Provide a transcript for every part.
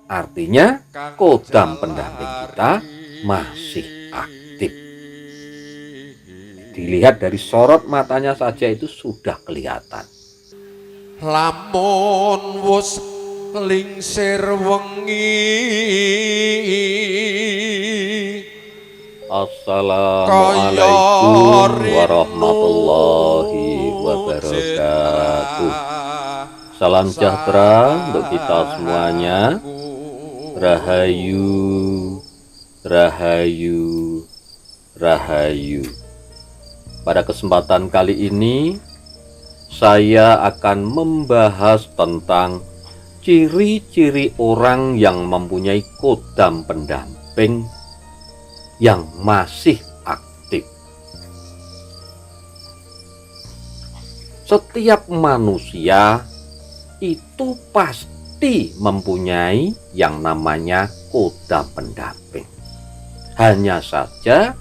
Artinya kodam pendamping kita masih aktif. Dilihat dari sorot matanya saja itu sudah kelihatan. Lamun wus lingsir wengi Assalamualaikum warahmatullahi wabarakatuh. Salam sejahtera untuk kita semuanya. Rahayu, rahayu, rahayu. Pada kesempatan kali ini saya akan membahas tentang ciri-ciri orang yang mempunyai kodam pendamping yang masih aktif. Setiap manusia itu pasti mempunyai yang namanya kodam pendamping. Hanya saja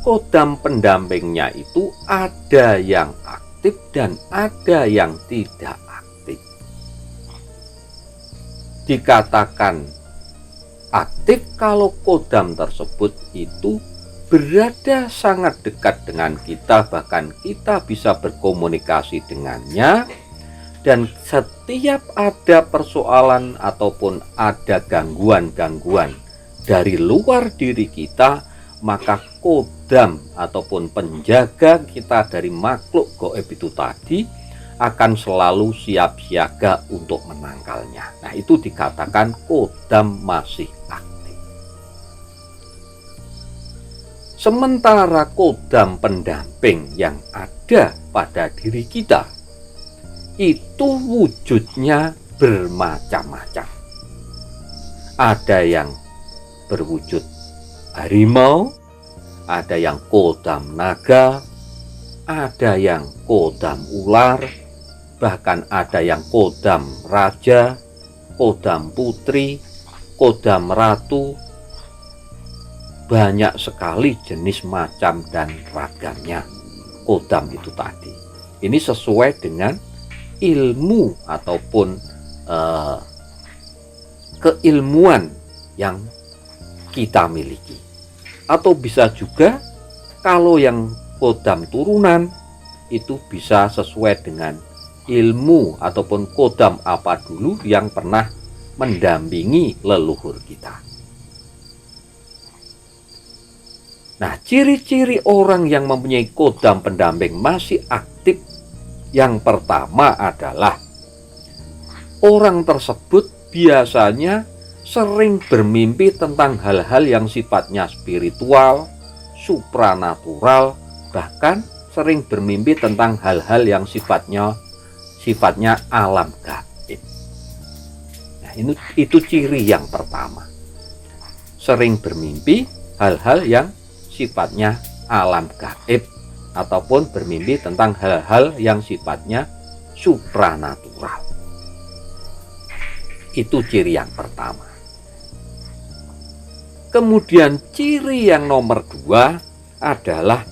kodam pendampingnya itu ada yang aktif dan ada yang tidak aktif. Dikatakan aktif kalau kodam tersebut itu berada sangat dekat dengan kita, bahkan kita bisa berkomunikasi dengannya, dan setiap ada persoalan ataupun ada gangguan-gangguan dari luar diri kita, maka kodam ataupun penjaga kita dari makhluk gaib itu tadi akan selalu siap siaga untuk menangkalnya. Nah, itu dikatakan kodam masih aktif. Sementara kodam pendamping yang ada pada diri kita itu wujudnya bermacam-macam. Ada yang berwujud harimau, ada yang kodam naga, ada yang kodam ular, bahkan ada yang kodam raja, kodam putri, kodam ratu. Banyak sekali jenis macam dan ragamnya kodam itu tadi. Ini sesuai dengan ilmu ataupun keilmuan yang kita miliki. Atau bisa juga kalau yang kodam turunan itu bisa sesuai dengan ilmu ataupun kodam apa dulu yang pernah mendampingi leluhur kita. Nah, ciri-ciri orang yang mempunyai kodam pendamping masih aktif, yang pertama adalah orang tersebut biasanya sering bermimpi tentang hal-hal yang sifatnya spiritual, supranatural, bahkan sering bermimpi tentang hal-hal yang sifatnya alam gaib. Nah, itu ciri yang pertama. Sering bermimpi hal-hal yang sifatnya alam gaib ataupun bermimpi tentang hal-hal yang sifatnya supranatural. Itu ciri yang pertama. Kemudian ciri yang nomor 2 adalah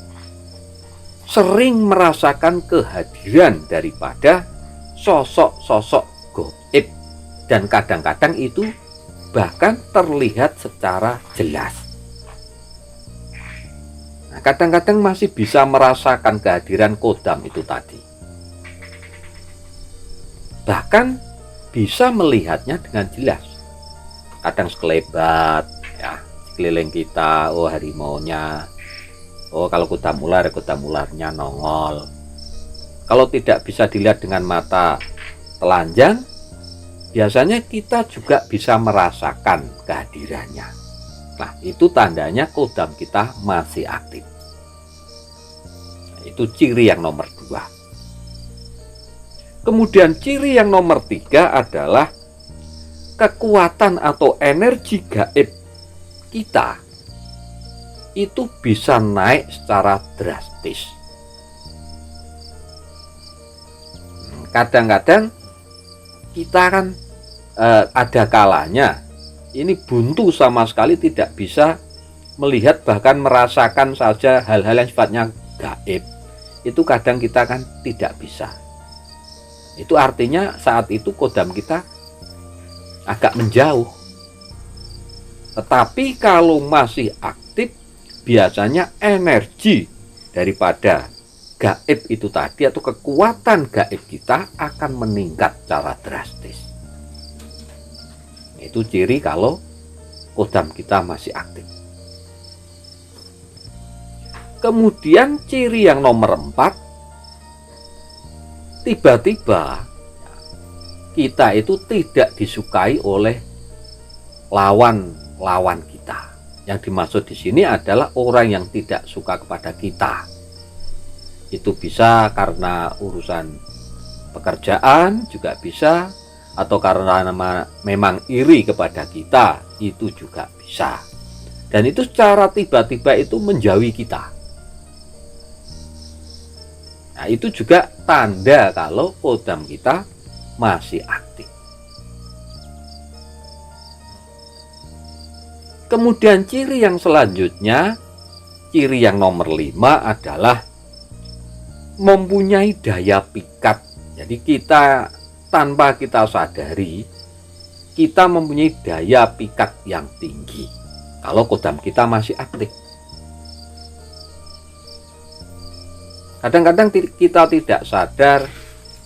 sering merasakan kehadiran daripada sosok-sosok gaib, dan kadang-kadang itu bahkan terlihat secara jelas. Nah, kadang-kadang masih bisa merasakan kehadiran kodam itu tadi. Bahkan bisa melihatnya dengan jelas. Kadang sekelebat ya, sekeliling kita, oh harimaunya. Oh, kalau kodam ular, kodam ularnya nongol. Kalau tidak bisa dilihat dengan mata telanjang, biasanya kita juga bisa merasakan kehadirannya. Nah, itu tandanya kodam kita masih aktif. Nah, itu ciri yang nomor 2. Kemudian ciri yang nomor 3 adalah kekuatan atau energi gaib kita itu bisa naik secara drastis. Kadang-kadang kita kan ada kalanya ini buntu sama sekali, tidak bisa melihat bahkan merasakan saja hal-hal yang sifatnya gaib. Itu kadang kita kan tidak bisa. Itu artinya saat itu kodam kita agak menjauh, Tetapi kalau masih aktif, biasanya energi daripada gaib itu tadi atau kekuatan gaib kita akan meningkat secara drastis. Itu ciri kalau kodam kita masih aktif. Kemudian ciri yang nomor 4, tiba-tiba kita itu tidak disukai oleh lawan kita. Yang dimaksud di sini adalah orang yang tidak suka kepada kita. Itu bisa karena urusan pekerjaan, juga bisa, atau karena memang iri kepada kita, itu juga bisa. Dan itu secara tiba-tiba itu menjauhi kita. Nah, itu juga tanda kalau kodam kita masih aktif. Kemudian ciri yang selanjutnya, ciri yang nomor 5 adalah mempunyai daya pikat. Jadi kita tanpa kita sadari, kita mempunyai daya pikat yang tinggi kalau kodam kita masih aktif. Kadang-kadang kita tidak sadar,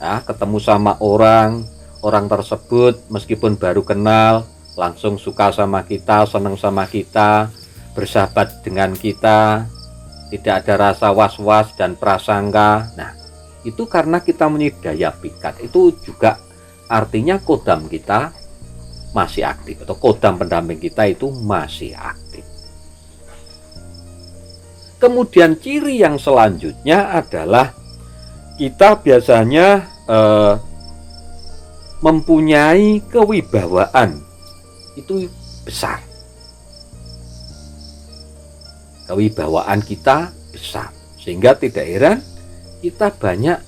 ya, ketemu sama orang tersebut meskipun baru kenal, langsung suka sama kita, senang sama kita, bersahabat dengan kita, tidak ada rasa was-was dan prasangka. Nah, itu karena kita mempunyai daya pikat. Itu juga artinya kodam kita masih aktif, atau kodam pendamping kita itu masih aktif. Kemudian ciri yang selanjutnya adalah kita biasanya mempunyai kewibawaan itu besar. Kewibawaan kita besar, sehingga tidak heran kita banyak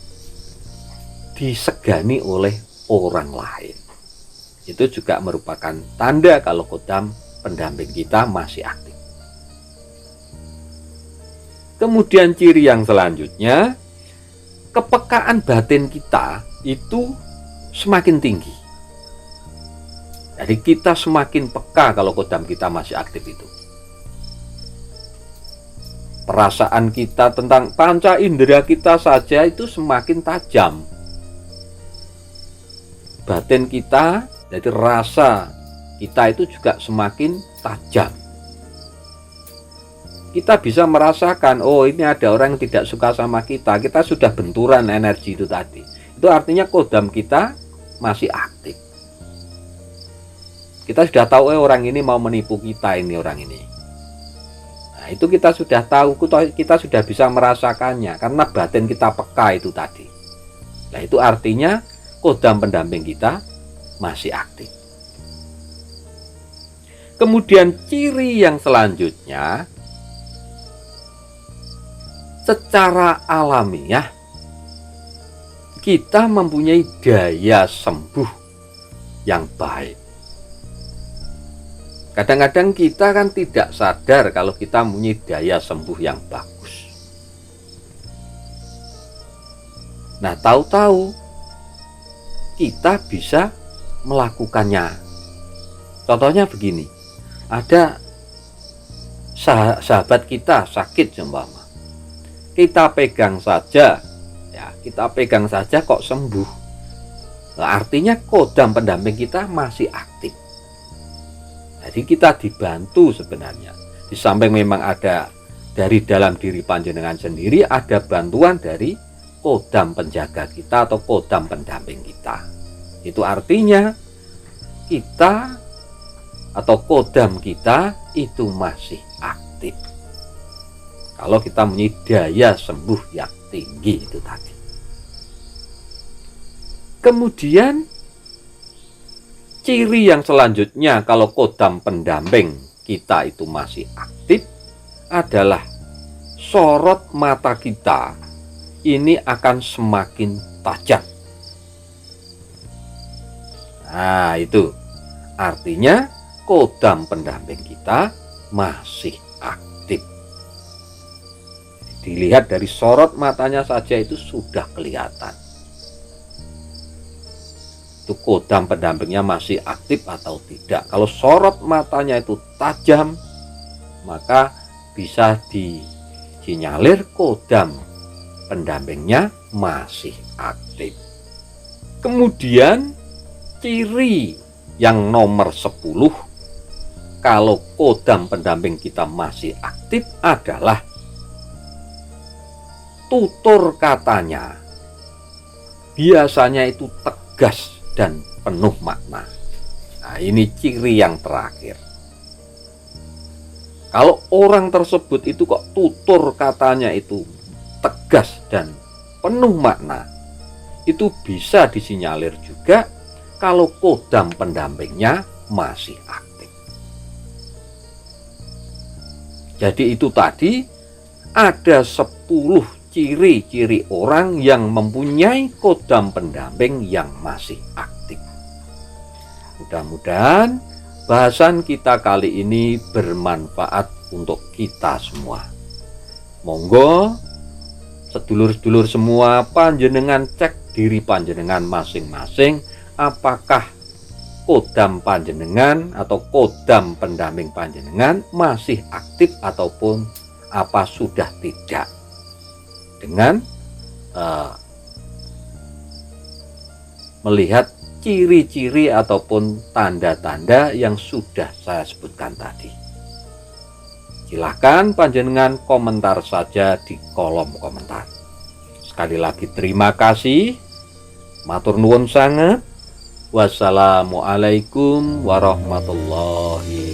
disegani oleh orang lain. Itu juga merupakan tanda kalau kodam pendamping kita masih aktif. Kemudian ciri yang selanjutnya, kepekaan batin kita itu semakin tinggi. Jadi kita semakin peka kalau kodam kita masih aktif itu. Perasaan kita tentang panca indera kita saja itu semakin tajam. Batin kita, jadi rasa kita itu juga semakin tajam. Kita bisa merasakan, oh ini ada orang yang tidak suka sama kita, kita sudah benturan energi itu tadi. Itu artinya kodam kita masih aktif. Kita sudah tahu, orang ini mau menipu kita, ini orang ini. Nah, itu kita sudah tahu, kita sudah bisa merasakannya, karena batin kita peka itu tadi. Nah, itu artinya kodam pendamping kita masih aktif. Kemudian ciri yang selanjutnya, secara alamiah kita mempunyai daya sembuh yang baik. Kadang-kadang kita kan tidak sadar kalau kita mempunyai daya sembuh yang bagus. Nah, tahu-tahu kita bisa melakukannya. Contohnya begini, ada sahabat kita sakit seumpama, kita pegang saja, ya kita pegang saja kok sembuh. Nah, artinya kodam pendamping kita masih aktif. Jadi kita dibantu sebenarnya. Di samping memang ada dari dalam diri panjenengan sendiri, ada bantuan dari kodam penjaga kita atau kodam pendamping kita. Itu artinya kita atau kodam kita itu masih aktif. Kalau kita mempunyai daya sembuh yang tinggi itu tadi. Kemudian ciri yang selanjutnya kalau kodam pendamping kita itu masih aktif adalah sorot mata kita ini akan semakin tajam. Nah, itu artinya kodam pendamping kita masih aktif. Dilihat dari sorot matanya saja itu sudah kelihatan. itu kodam pendampingnya masih aktif atau tidak. Kalau sorot matanya itu tajam, maka bisa disinyalir kodam pendampingnya masih aktif. Kemudian ciri yang nomor 10 kalau kodam pendamping kita masih aktif adalah tutur katanya biasanya itu tegas dan penuh makna. Nah, ini ciri yang terakhir. Kalau orang tersebut itu kok tutur katanya itu tegas dan penuh makna, itu bisa disinyalir juga kalau kodam pendampingnya masih aktif. Jadi itu tadi ada 10 ciri-ciri orang yang mempunyai kodam pendamping yang masih aktif. Mudah-mudahan bahasan kita kali ini bermanfaat untuk kita semua. Monggo sedulur-sedulur semua, panjenengan cek diri panjenengan masing-masing, apakah kodam panjenengan atau kodam pendamping panjenengan masih aktif ataupun apa sudah tidak. Dengan melihat ciri-ciri ataupun tanda-tanda yang sudah saya sebutkan tadi. Silahkan panjenengan komentar saja di kolom komentar. Sekali lagi terima kasih. Matur nuwun sanget. Wassalamualaikum warahmatullahi